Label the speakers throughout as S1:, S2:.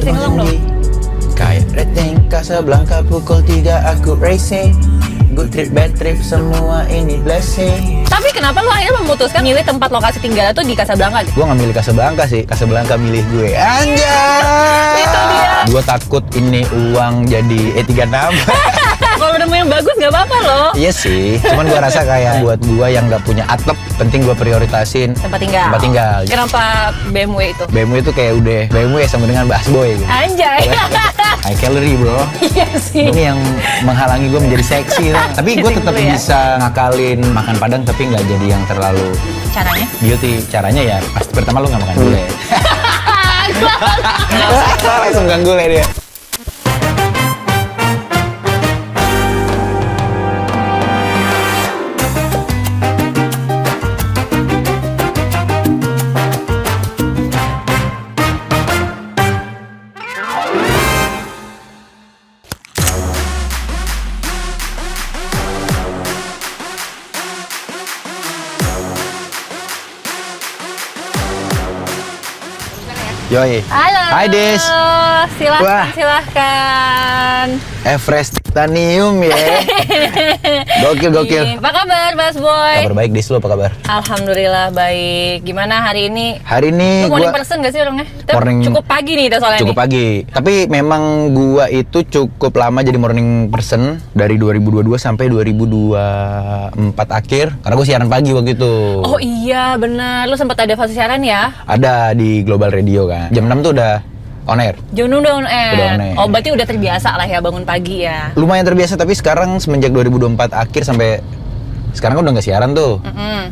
S1: sing along dong.
S2: Kayak rating Casablanca pukul 3 aku racing. Good trip, bad trip, semua ini blessing.
S1: Tapi kenapa lu akhirnya memutuskan milih tempat lokasi tinggalnya tuh di Casablanca gitu?
S2: Gue gak milih Casablanca sih, Casablanca milih gue. Anjay!
S1: Itu dia.
S2: Gue takut ini uang jadi E36.
S1: Kalau nemu yang bagus nggak apa-apa loh.
S2: Iya sih, cuman gue rasa kayak buat gue yang gak punya atap, penting gue prioritasin
S1: Tempat tinggal.
S2: tempat tinggal.
S1: Kenapa BMW itu?
S2: BMW itu kayak udah, BMW sama dengan busboy gitu.
S1: Anjay.
S2: High calorie bro.
S1: Iya sih.
S2: Ini yang menghalangi gue menjadi seksi. Tapi gue tetap
S1: Dulu ya.
S2: bisa ngakalin makan padang tapi nggak jadi yang terlalu
S1: Caranya?
S2: beauty. Caranya ya pasti pertama lu nggak makan gulai. Langsung makan gulai dia. Yoi.
S1: Halo.
S2: Hai Des.
S1: Silahkan,
S2: Wah.
S1: silahkan.
S2: Everest Titanium ya. Gokil.
S1: Apa kabar, Mas Boy?
S2: Kabar baik Des, lu apa kabar?
S1: Alhamdulillah baik. Gimana hari ini?
S2: Hari ini
S1: Lu morning
S2: gua
S1: person gak sih orangnya? Tapi
S2: Morning-
S1: Cukup pagi nih soalnya
S2: cukup
S1: nih.
S2: pagi. Tapi memang gua itu cukup lama jadi morning person dari 2022 sampai 2024 akhir. Karena gue siaran pagi waktu itu.
S1: Oh iya, benar. Lu sempat ada fase siaran ya?
S2: Ada di Global Radio kan. Jam 6 tuh udah on air.
S1: Jonu udah on air.
S2: Udah on air.
S1: Oh, berarti udah terbiasa lah ya bangun pagi ya.
S2: Lumayan terbiasa tapi sekarang semenjak 2024 akhir sampai sekarang kan udah nggak siaran tuh.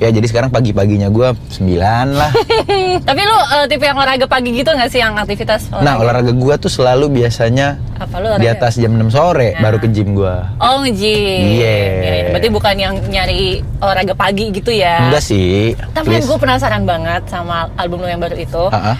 S2: Ya jadi sekarang pagi-paginya gua 9 lah.
S1: Tapi lu tipe yang olahraga pagi gitu nggak sih, yang aktivitas olahraga?
S2: Nah, olahraga gua tuh selalu biasanya
S1: Apa lu olahraga?
S2: di atas jam 6 sore baru ke gym gua.
S1: Oh, nge-gym.
S2: Iya.
S1: Berarti bukan yang nyari olahraga pagi gitu ya?
S2: Enggak sih.
S1: Tapi
S2: please.
S1: gue penasaran banget sama album lo yang baru itu.
S2: Ah, ah.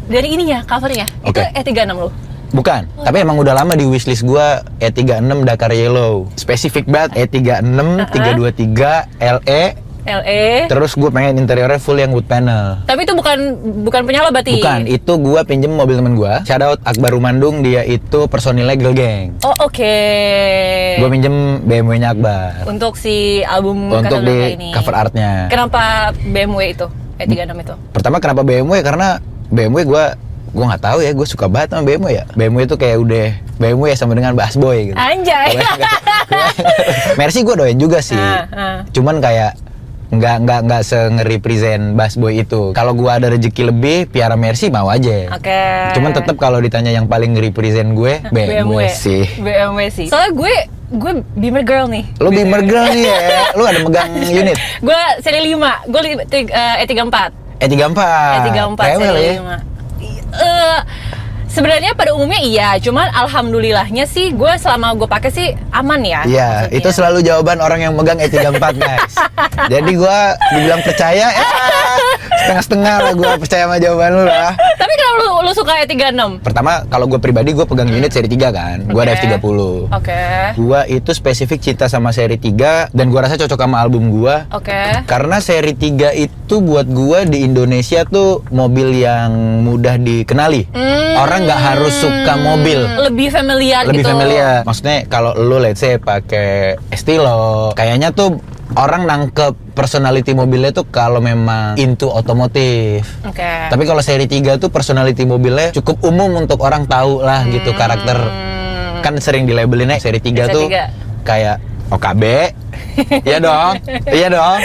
S1: Dari ininya, covernya,
S2: Oke.
S1: itu E36 lo.
S2: Bukan, tapi emang udah lama di wishlist gua E36 Dakar Yellow. Spesifik banget E36, 323, LE.
S1: LE.
S2: Terus gue pengen interiornya full yang wood panel.
S1: Tapi itu bukan punya lo berarti?
S2: Bukan, itu gua pinjem mobil temen gua. Shout out Akbar Rumandung, dia itu personilnya Girl Gang.
S1: Oh, oke.
S2: Gua pinjem BMW-nya Akbar.
S1: Untuk si album
S2: Untuk
S1: Casablanca
S2: di
S1: ini.
S2: cover artnya.
S1: Kenapa BMW itu? E36 itu?
S2: Pertama kenapa BMW? Karena BMW gua nggak tahu ya, gue suka banget sama BMW ya. BMW itu kayak udah BMW ya sama dengan busboy gitu.
S1: Anjay.
S2: Mercy gue doain juga sih.
S1: Ah.
S2: Cuman kayak nggak se-nge-represent busboy itu. Kalau gua ada rezeki lebih, piara Mercy mau aja.
S1: Oke.
S2: Cuman tetap kalau ditanya yang paling nge-represent gue, BMW sih.
S1: BMW sih. Soalnya gue Beamer girl nih.
S2: Lu Beamer girl nih ya. Lu ada megang unit
S1: Gue seri 5. Gue E34.
S2: E34.
S1: E34
S2: Rewel
S1: seri
S2: ya.
S1: 5. Sebenarnya pada umumnya iya, cuman alhamdulillahnya sih gue selama gue pakai sih aman ya.
S2: Iya,
S1: maksudnya.
S2: itu selalu jawaban orang yang megang E34 guys. Jadi gua dibilang percaya, setengah-setengah lah gua percaya sama jawaban lu lah.
S1: Tapi kenapa lu suka E36?
S2: Pertama, kalau gue pribadi gue pegang unit seri 3 kan. Gua ada
S1: Oke.
S2: F30.
S1: Oke.
S2: Gua itu spesifik cinta sama seri 3 dan gua rasa cocok sama album gua.
S1: Oke.
S2: Karena seri 3 itu buat gua di Indonesia tuh mobil yang mudah dikenali. Orang nggak harus suka mobil.
S1: Lebih familiar
S2: Lebih
S1: gitu.
S2: familiar. Maksudnya kalau lu let's say pakai Estilo, kayaknya tuh orang nangkep personality mobilnya tuh kalau memang into otomotif.
S1: Oke.
S2: Tapi kalau seri 3 tuh personality mobilnya cukup umum untuk orang tahu lah gitu karakter. Kan sering dilabelinnya seri 3
S1: Seri
S2: tuh
S1: 3.
S2: kayak OKB. Iya dong. Iya dong.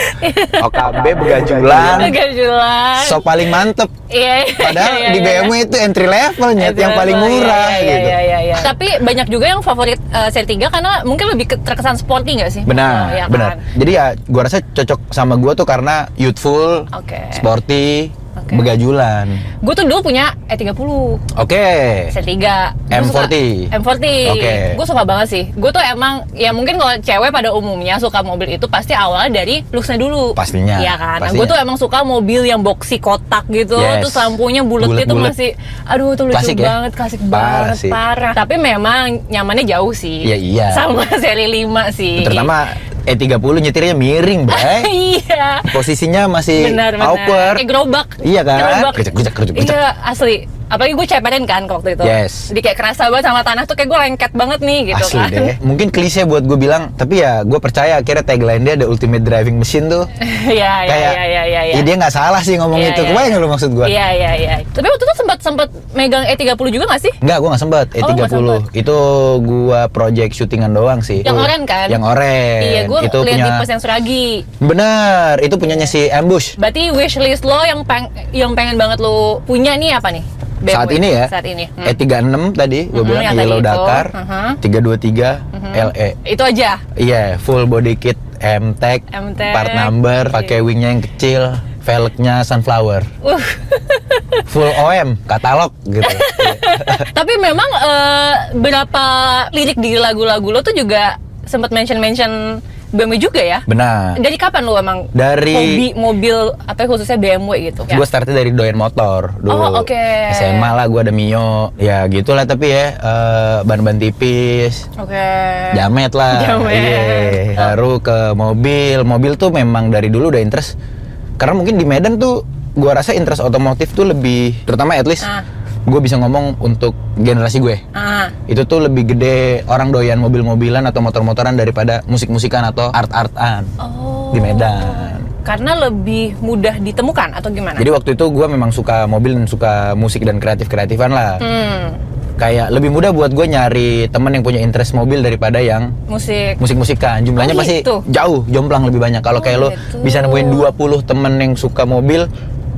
S2: OKB begajulan.
S1: Gajulan.
S2: So paling mantep.
S1: Iya.
S2: Padahal
S1: iya,
S2: di
S1: iya.
S2: BMW itu entry level nyet yang paling murah
S1: Iya,
S2: gitu.
S1: iya. Tapi banyak juga yang favorit seri 3 karena mungkin lebih terkesan sporty nggak sih?
S2: Benar,
S1: Oh, iya
S2: benar.
S1: kan?
S2: Jadi ya gua rasa cocok sama gua tuh karena youthful,
S1: Oke.
S2: sporty,
S1: Oke.
S2: begajulan.
S1: Gue tuh dulu punya E30
S2: Oke.
S1: seri 3.
S2: M40.
S1: M40.
S2: Oke.
S1: Gue suka banget sih. Gue tuh emang ya mungkin kalau cewek pada umumnya suka mobil itu pasti awalnya dari looks-nya dulu.
S2: Pastinya,
S1: Iya kan. Nah,
S2: pastinya.
S1: gue tuh emang suka mobil yang boxy kotak gitu.
S2: Yes.
S1: Terus lampunya bulat gitu
S2: Bulet-bulet.
S1: masih aduh tuh lucu
S2: Klasik ya?
S1: banget, klasik
S2: Parah
S1: banget,
S2: sih.
S1: parah. Tapi memang nyamannya jauh sih.
S2: Iya, iya.
S1: Sama seri 5 sih.
S2: Terutama E30 nyetirnya miring, Bray.
S1: Iya.
S2: Posisinya masih
S1: Benar.
S2: awkward.
S1: Kayak gerobak.
S2: Iya kan?
S1: Gerobak.
S2: Gecek.
S1: Iya, asli. Apalagi gue cepetin kan waktu itu.
S2: Yes.
S1: Jadi kayak kerasa banget sama tanah tuh kayak gue lengket banget nih gitu
S2: Asli
S1: kan.
S2: deh. Mungkin klise buat gue bilang, tapi ya gue percaya akhirnya tagline dia ada ultimate driving machine tuh.
S1: Iya, iya,
S2: Kayak,
S1: iya, iya, iya.
S2: ya dia nggak salah sih ngomong
S1: Iya,
S2: itu.
S1: iya,
S2: Kebayang
S1: iya.
S2: nggak lu maksud gue?
S1: Iya, iya, iya. Tapi waktu itu sempat megang E30 juga nggak sih?
S2: Enggak, gue nggak sempet.
S1: Oh, nggak
S2: E30 itu gue project syutingan doang sih.
S1: Yang oren kan?
S2: Yang oren.
S1: Iya, gue
S2: itu
S1: lihat
S2: punya.
S1: di post yang Suragi.
S2: Bener, itu punyanya si Ambush.
S1: Berarti wishlist lo yang pengen banget lo punya nih apa nih? BMW
S2: Saat ini ya.
S1: Saat ini.
S2: E36 tadi gue bilang
S1: yang
S2: Yellow
S1: tadi itu.
S2: Dakar. 323 LE.
S1: Itu aja.
S2: Iya, full body kit M-Tech,
S1: M-Tech,
S2: part number,
S1: iya.
S2: pakai wingnya yang kecil, velgnya sunflower.
S1: Uh.
S2: Full OM, katalog gitu.
S1: Tapi memang berapa lirik di lagu-lagu lo tuh juga sempat mention BMW juga ya?
S2: Benar.
S1: Dari kapan lo emang
S2: Dari-
S1: hobi mobil apa khususnya BMW gitu?
S2: Gue startnya dari doyan motor dulu.
S1: Oh, oke.
S2: SMA lah gue ada Mio. Ya gitulah tapi ya ban-ban tipis.
S1: Oke.
S2: Jamet lah.
S1: Jamet.
S2: Iya. Baru ke mobil. Mobil tuh memang dari dulu udah interest. Karena mungkin di Medan tuh gue rasa interest otomotif tuh lebih, terutama at least gue bisa ngomong untuk generasi gue. Itu tuh lebih gede orang doyan mobil-mobilan atau motor-motoran daripada musik-musikan atau art-artan
S1: Oh.
S2: di Medan.
S1: Karena lebih mudah ditemukan atau gimana?
S2: Jadi waktu itu gue memang suka mobil dan suka musik dan kreatif-kreatifan lah. Kayak lebih mudah buat gue nyari temen yang punya interest mobil daripada yang
S1: musik.
S2: musik-musikan. Jumlahnya
S1: Oh,
S2: pasti
S1: gitu.
S2: jauh, jomplang lebih banyak. Kalau
S1: Oh,
S2: kayak lo
S1: gitu.
S2: bisa nemuin 20 temen yang suka mobil,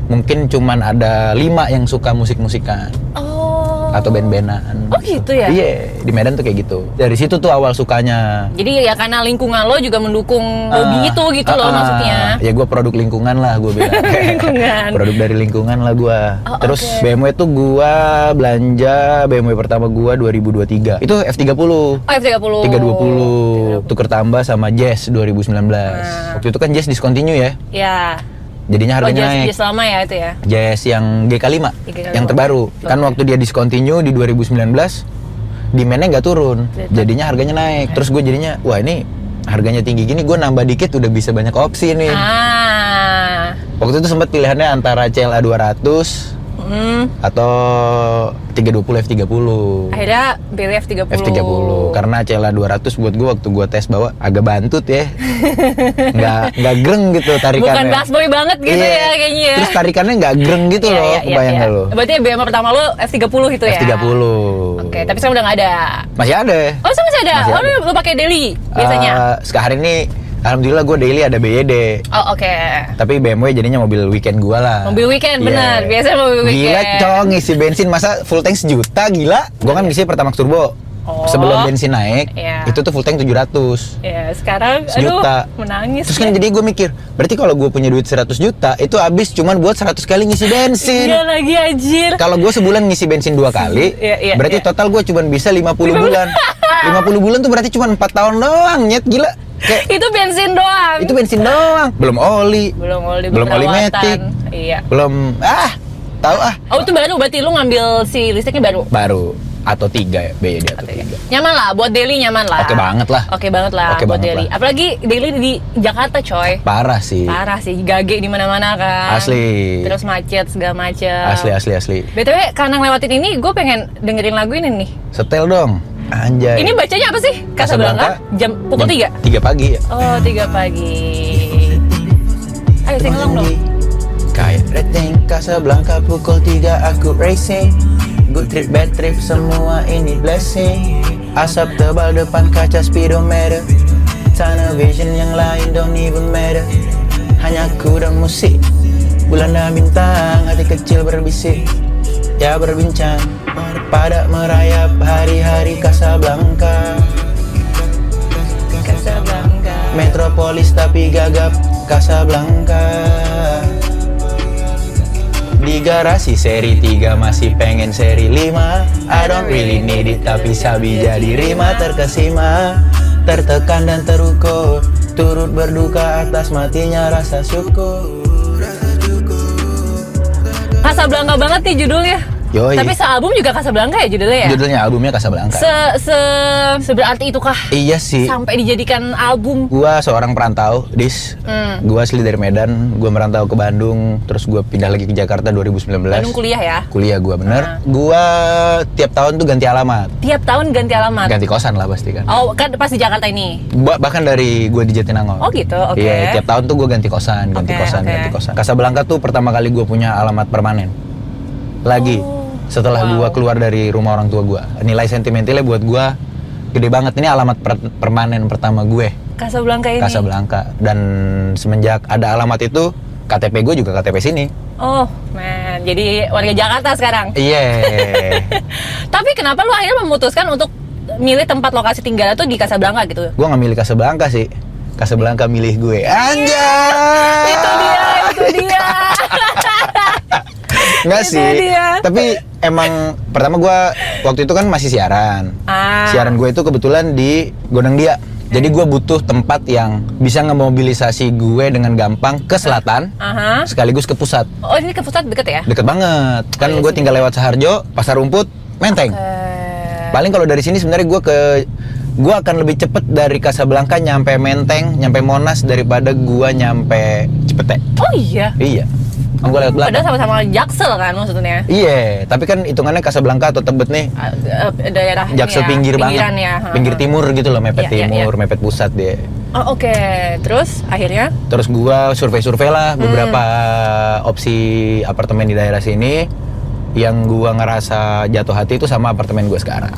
S2: mungkin cuman ada 5 yang suka musik-musikan
S1: Oh.
S2: atau band-bandan.
S1: Oh, gitu ya?
S2: Iya, di Medan tuh kayak gitu. Dari situ tuh awal sukanya.
S1: Jadi ya karena lingkungan lo juga mendukung hobi itu gitu loh maksudnya.
S2: Ya gue produk lingkungan lah gue bilang.
S1: Lingkungan.
S2: Produk dari lingkungan lah gue.
S1: Oh,
S2: Terus
S1: oke.
S2: BMW tuh gue belanja BMW pertama gue 2023. Itu F30.
S1: Oh, F30.
S2: 320 tuker tambah sama Jazz 2019. Waktu itu kan Jazz discontinue ya.
S1: Ya.
S2: Jadinya
S1: Oh,
S2: harganya naik.
S1: jazz lama ya itu ya.
S2: Jazz yang GK5
S1: GK5.
S2: yang terbaru. Kan waktu dia discontinue di 2019 demand-nya nggak turun. Jadinya harganya naik. Terus gue jadinya wah ini harganya tinggi gini gue nambah dikit udah bisa banyak opsi nih. Waktu itu sempat pilihannya antara CLA 200 atau 320 F30.
S1: Akhirnya pilih F30.
S2: F30 karena CLA 200 buat gue waktu gue tes bawa agak bantut ya. nggak greng gitu tarikannya.
S1: Bukan dashboy banget gitu
S2: Iya.
S1: ya kayaknya ya.
S2: Terus tarikannya nggak greng gitu
S1: Iya,
S2: loh,
S1: iya,
S2: kebayang
S1: iya.
S2: nggak lo?
S1: Berarti BMW pertama lo F30 itu ya?
S2: F30.
S1: Oke, tapi sekarang udah nggak ada.
S2: Masih ada.
S1: Oh, sekarang masih ada?
S2: Masih
S1: Oh,
S2: ada.
S1: lo pakai daily biasanya?
S2: Sekarang ini alhamdulillah gue daily ada BYD.
S1: Oh, oke.
S2: Tapi BMW jadinya mobil weekend gue lah.
S1: Mobil weekend,
S2: Iya.
S1: benar. Biasanya mobil weekend.
S2: Gila cong, ngisi bensin masa full tank 1 juta, gila. Gue kan ngisi Pertamax Turbo.
S1: Oh.
S2: Sebelum bensin naik,
S1: Iya.
S2: itu tuh full tank 700.
S1: Ya, sekarang
S2: Sejuta.
S1: aduh, menangis.
S2: Terus kan jadi gue mikir, berarti kalau gue punya duit 100 juta, itu habis cuman buat 100 kali ngisi bensin.
S1: Iya lagi anjir.
S2: Kalau gue sebulan ngisi bensin 2 kali,
S1: Iya,
S2: berarti
S1: iya.
S2: total gue cuman bisa 50 bulan. 50 bulan tuh berarti cuma 4 tahun doang, nyet, gila. Kayak
S1: Itu bensin doang.
S2: itu bensin doang, belum oli,
S1: belum oli
S2: belum
S1: perawatan.
S2: matic.
S1: Iya.
S2: belum tahu
S1: Oh, itu baru berarti lu ngambil si listriknya baru.
S2: baru atau 3 ya, BYD atau 3.
S1: Nyaman lah, buat daily nyaman lah.
S2: Oke banget lah.
S1: Oke banget lah
S2: Oke
S1: buat
S2: banget
S1: daily.
S2: lah.
S1: Apalagi daily di Jakarta, coy.
S2: Parah sih.
S1: Parah sih, gage di mana-mana kan.
S2: Asli.
S1: Terus macet segala macet.
S2: Asli.
S1: BTW karena ngelewatin ini gue pengen dengerin lagu ini nih.
S2: Setel dong. Anjay.
S1: Ini bacanya apa sih? Casablanca? Jam pukul 3?
S2: 3 pagi ya.
S1: Oh, 3 pagi. Ayo sing along dong.
S2: Kayak rating Casablanca pukul 3 aku racing. Good trip, bad trip, semua ini blessing. Asap tebal depan kaca speedometer. Tunnel vision yang lain don't even matter. Hanya aku dan musik. Bulan dan bintang, hati kecil berbisik. Ya berbincang pada merayap hari-hari Casablanca.
S1: Casablanca.
S2: Metropolis tapi gagap Casablanca. Di garasi seri 3 masih pengen seri 5. I don't really need it tapi sabi jadi rima terkesima. Tertekan dan terukur, turut berduka atas matinya rasa syukur.
S1: Casablanca banget nih judulnya.
S2: Yoi.
S1: Tapi sealbum juga Casablanca ya judulnya ya?
S2: Judulnya albumnya Casablanca.
S1: Seberarti itukah
S2: Iya sih.
S1: sampai dijadikan album?
S2: Gua seorang perantau, Dis. Gua asli dari Medan, gua merantau ke Bandung, terus gua pindah lagi ke Jakarta 2019.
S1: Bandung kuliah ya?
S2: Kuliah gua bener. Gua tiap tahun tuh ganti alamat.
S1: Tiap tahun ganti alamat?
S2: Ganti kosan lah pasti kan.
S1: Oh, kan pas di Jakarta ini?
S2: Bahkan dari gua di Jatinangor.
S1: Oh gitu, oke.
S2: Iya, tiap tahun tuh gua ganti kosan, ganti
S1: Oke,
S2: kosan,
S1: oke.
S2: ganti kosan. Casablanca tuh pertama kali gua punya alamat permanen. Lagi. Setelah
S1: Wow.
S2: gua keluar dari rumah orang tua gua. Nilai sentimentalnya buat gua gede banget. Ini alamat permanen pertama gue.
S1: Casablanca ini?
S2: Casablanca. Dan semenjak ada alamat itu, KTP gue juga KTP sini.
S1: Oh, man. Jadi warga Jakarta sekarang?
S2: Iya.
S1: Tapi kenapa lu akhirnya memutuskan untuk milih tempat lokasi tinggal tuh di Casablanca gitu?
S2: Gue nggak milih Casablanca sih. Casablanca milih gue. Anjay!
S1: Itu dia!
S2: Enggak
S1: Itu
S2: sih.
S1: dia.
S2: Tapi emang pertama gue waktu itu kan masih siaran. Siaran gue itu kebetulan di Gondang Dia. Jadi gue butuh tempat yang bisa ngemobilisasi gue dengan gampang ke selatan,
S1: Aha.
S2: sekaligus ke pusat.
S1: Oh, ini ke pusat deket ya?
S2: Deket banget. Kan
S1: iya
S2: gue
S1: sih.
S2: tinggal lewat Saharjo, Pasar Rumput, Menteng. Paling kalau dari sini sebenarnya gue akan lebih cepet dari Casablanca nyampe Menteng, nyampe Monas daripada gue nyampe Cipete.
S1: Oh iya?
S2: Iya. Kan gue lewat belakang.
S1: Padahal sama-sama Jaksel kan maksudnya?
S2: Iya, tapi kan hitungannya Casablanca atau Tebet nih.
S1: Daerah
S2: Jaksel
S1: ya,
S2: pinggir banget.
S1: pinggiran ya.
S2: Pinggir timur gitu loh, mepet
S1: Iya, iya,
S2: timur, mepet pusat dia.
S1: Oh, oke. Terus akhirnya?
S2: Terus gua survei-survei lah beberapa opsi apartemen di daerah sini. Yang gua ngerasa jatuh hati itu sama apartemen gua sekarang.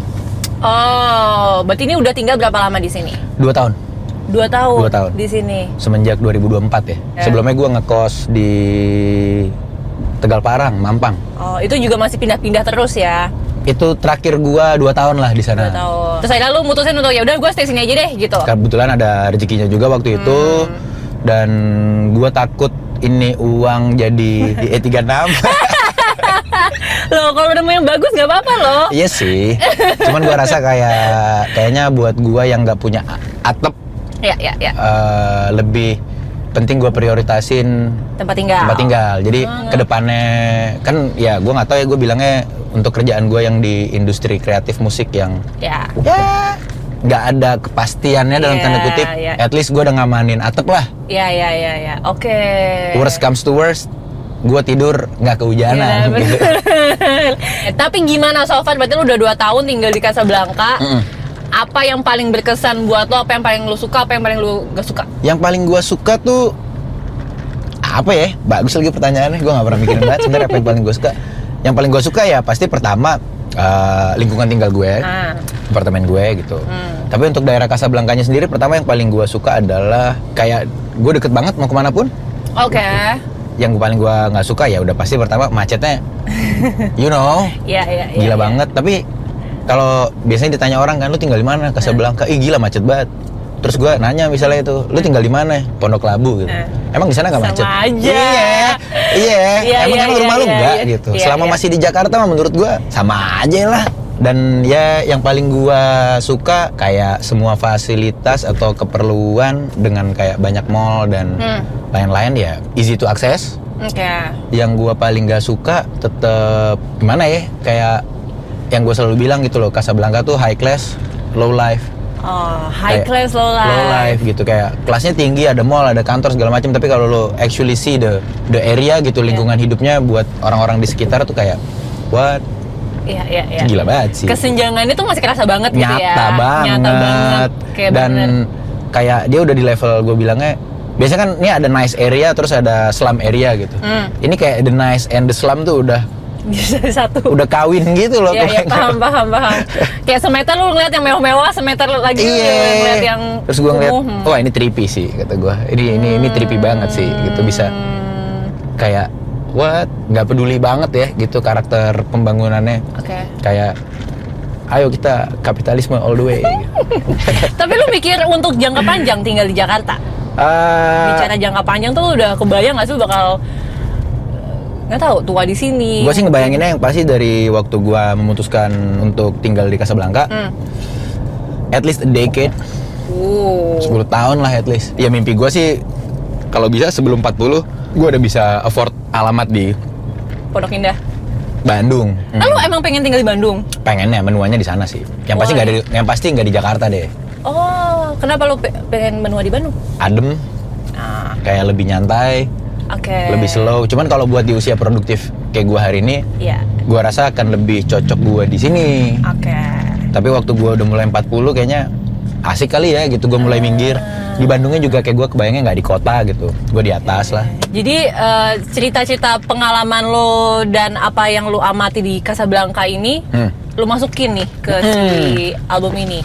S1: Oh, berarti ini udah tinggal berapa lama di sini?
S2: 2 tahun.
S1: 2 tahun.
S2: 2 tahun.
S1: Di sini.
S2: Semenjak 2024 ya. Sebelumnya gua ngekos di Tegal Parang, Mampang.
S1: Oh, itu juga masih pindah-pindah terus ya?
S2: Itu terakhir gua 2 tahun lah di
S1: 2
S2: sana.
S1: tahun. Terus akhirnya lu mutusin untuk ya udah gue stay sini aja deh gitu.
S2: Kebetulan ada rezekinya juga waktu itu, dan gua takut ini uang jadi di E36.
S1: Loh, kalau udah mau yang bagus nggak apa-apa loh.
S2: Iya sih. Cuman gua rasa kayaknya buat gua yang nggak punya atap,
S1: Ya.
S2: lebih penting gua prioritasin
S1: Tempat tinggal.
S2: tempat tinggal. Jadi kedepannya kan ya gua nggak tahu ya, gua bilangnya untuk kerjaan gua yang di industri kreatif musik yang
S1: Ya.
S2: nggak ada kepastiannya dalam
S1: Iya,
S2: tanda kutip.
S1: iya.
S2: At least gua udah ngamanin atap lah.
S1: Ya. Oke.
S2: Worst comes to worst, gua tidur nggak kehujanan.
S1: Iya,
S2: gitu.
S1: Tapi gimana so far? Berarti lu udah 2 tahun tinggal di Casablanca. Apa yang paling berkesan buat lo? Apa yang paling lu suka? Apa yang paling lu gak suka?
S2: Yang paling gua suka tuh apa ya? Bagus lagi pertanyaannya. Gua nggak pernah mikirin banget sebenarnya apa yang paling gua suka. Yang paling gua suka ya pasti pertama lingkungan tinggal gue, apartemen gue gitu. Tapi untuk daerah Casablanca-nya sendiri, pertama yang paling gua suka adalah kayak gue deket banget mau kemana pun.
S1: Oke.
S2: Yang paling gua nggak suka ya udah pasti pertama macetnya, you know,
S1: Iya.
S2: gila banget. Tapi kalau biasanya ditanya orang kan, lu tinggal di mana? Casablanca. Ih gila macet banget. Terus gue nanya misalnya itu, lu tinggal di mana? Pondok Labu gitu. Emang di sana nggak macet?
S1: Sama aja.
S2: Iya. Emang kan rumah lu nggak gitu. Selama masih di Jakarta mah menurut gue sama aja lah. Dan ya yang paling gue suka kayak semua fasilitas atau keperluan dengan kayak banyak mall dan lain-lain ya easy to access.
S1: Oke.
S2: Yang gue paling gak suka tetep gimana ya, kayak yang gue selalu bilang gitu loh, Casablanca tuh high class, low life.
S1: Oh, high
S2: Kayak
S1: class, low life.
S2: Low life gitu, kayak kelasnya tinggi, ada mall, ada kantor segala macam, tapi kalau lo actually see the area gitu, lingkungan hidupnya buat orang-orang di sekitar tuh kayak what?
S1: Iya.
S2: Gila banget sih.
S1: Kesenjangannya tuh masih kerasa banget gitu ya.
S2: Nyata banget.
S1: Kayak
S2: Dan kayak dia udah di level gue bilangnya, biasanya kan ini ada nice area terus ada slum area gitu. Ini kayak the nice and the slum tuh udah
S1: bisa satu.
S2: udah kawin gitu loh.
S1: Iya, paham. Kayak semeter lu ngeliat yang mewah-mewah, semeter lagi lu ngeliat yang
S2: terus gue ngeliat,
S1: kumuh.
S2: wah ini trippy sih kata gue. Ini trippy banget sih gitu, bisa kayak what, nggak peduli banget ya gitu karakter pembangunannya.
S1: Oke.
S2: Kayak ayo kita kapitalisme all the way.
S1: Tapi lu mikir untuk jangka panjang tinggal di Jakarta? Bicara jangka panjang tuh udah kebayang nggak sih lu bakal nggak tahu tua di sini?
S2: Gue sih ngebayanginnya yang pasti dari waktu gue memutuskan untuk tinggal di Casablanca, at least a decade, 10 tahun lah at least. Ya mimpi gue sih kalau bisa sebelum 40 gue udah bisa afford alamat di
S1: Pondok Indah.
S2: Bandung.
S1: Lu emang pengen tinggal di Bandung?
S2: Pengennya menuanya di sana sih. Yang pasti nggak di Jakarta deh.
S1: Oh, kenapa lu pengen menua di Bandung?
S2: Adem, kayak lebih nyantai, lebih slow. Cuman kalau buat di usia produktif kayak gua hari ini, gua rasa akan lebih cocok gua di sini. Tapi waktu gua udah mulai 40 kayaknya asik kali ya gitu, gua mulai minggir. Di Bandungnya juga kayak gua kebayangnya nggak di kota gitu, gua di atas lah.
S1: Jadi cerita-cerita pengalaman lo dan apa yang lo amati di Casablanca ini, lo masukin nih ke si album ini.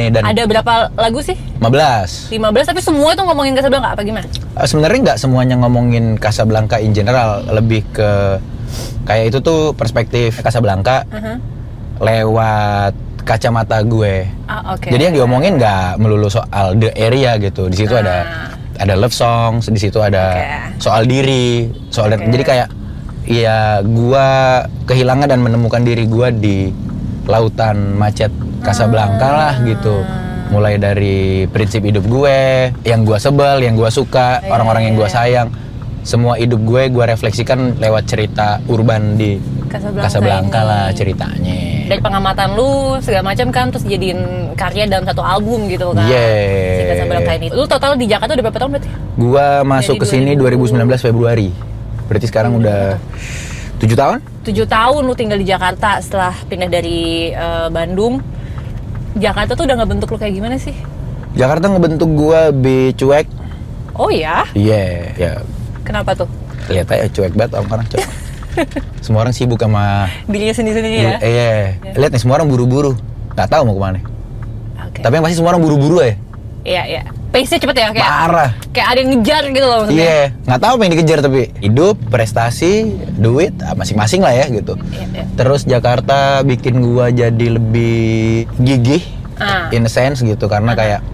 S1: Dan ada berapa lagu sih?
S2: 15,
S1: tapi semua itu ngomongin Casablanca apa gimana?
S2: Sebenarnya nggak semuanya ngomongin Casablanca in general, lebih ke kayak itu tuh perspektif Casablanca lewat kacamata gue. Jadi yang diomongin nggak melulu soal the area gitu. Di situ ada love songs, di situ ada soal diri, jadi kayak ya gue kehilangan dan menemukan diri gue di lautan macet Casablanca lah gitu. Mulai dari prinsip hidup gue, yang gue sebel, yang gue suka, orang-orang yang gue sayang, semua hidup gue refleksikan lewat cerita urban di Casablanca lah ceritanya.
S1: Dari pengamatan lu segala macam kan, terus jadiin karya dalam satu album gitu kan. Si Casablanca ini. Lu total di Jakarta udah berapa tahun berarti?
S2: Gua masuk ke sini 2019 Februari. Berarti sekarang udah 7 tahun?
S1: 7 tahun lu tinggal di Jakarta setelah pindah dari Bandung. Jakarta tuh udah ngebentuk lu kayak gimana sih?
S2: Jakarta ngebentuk gua lebih cuek.
S1: Oh ya?
S2: Iya.
S1: Kenapa tuh?
S2: Lihat aja cuek banget orang cuek. Semua orang sibuk sama
S1: dirinya sendiri ya?
S2: Lihat nih semua orang buru-buru, nggak tahu mau kemana. Tapi yang pasti semua orang buru-buru ya.
S1: Iya. Pace-nya cepet ya? Kayak,
S2: parah.
S1: Kayak ada yang ngejar gitu loh maksudnya.
S2: Iya, nggak tahu apa yang dikejar tapi hidup, prestasi, duit, masing-masing lah ya gitu. Terus Jakarta bikin gua jadi lebih gigih, in a sense gitu, karena kayak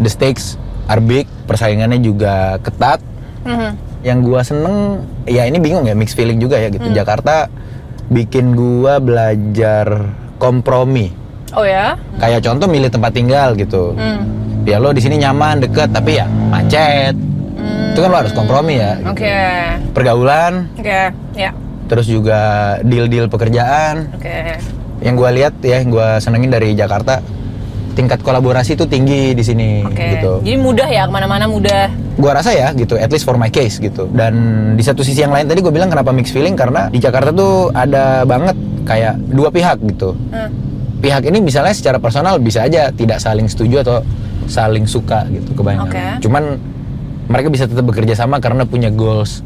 S2: the stakes are big, persaingannya juga ketat. Yang gua seneng, ya ini bingung ya, mixed feeling juga ya gitu. Jakarta bikin gua belajar kompromi.
S1: Oh ya?
S2: Kayak contoh milih tempat tinggal gitu. Ya lo di sini nyaman, deket, tapi ya macet. Itu kan lo harus kompromi ya. Gitu. Pergaulan.
S1: Ya.
S2: Terus juga deal-deal pekerjaan. Yang gua lihat ya, yang gua senengin dari Jakarta, tingkat kolaborasi itu tinggi di sini gitu. Jadi
S1: mudah ya, kemana-mana mudah.
S2: Gua rasa ya gitu, at least for my case gitu. Dan di satu sisi yang lain tadi gue bilang kenapa mixed feeling, karena di Jakarta tuh ada banget kayak dua pihak gitu. Pihak ini misalnya secara personal bisa aja tidak saling setuju atau saling suka gitu kebanyakan. Cuman mereka bisa tetap bekerja sama karena punya goals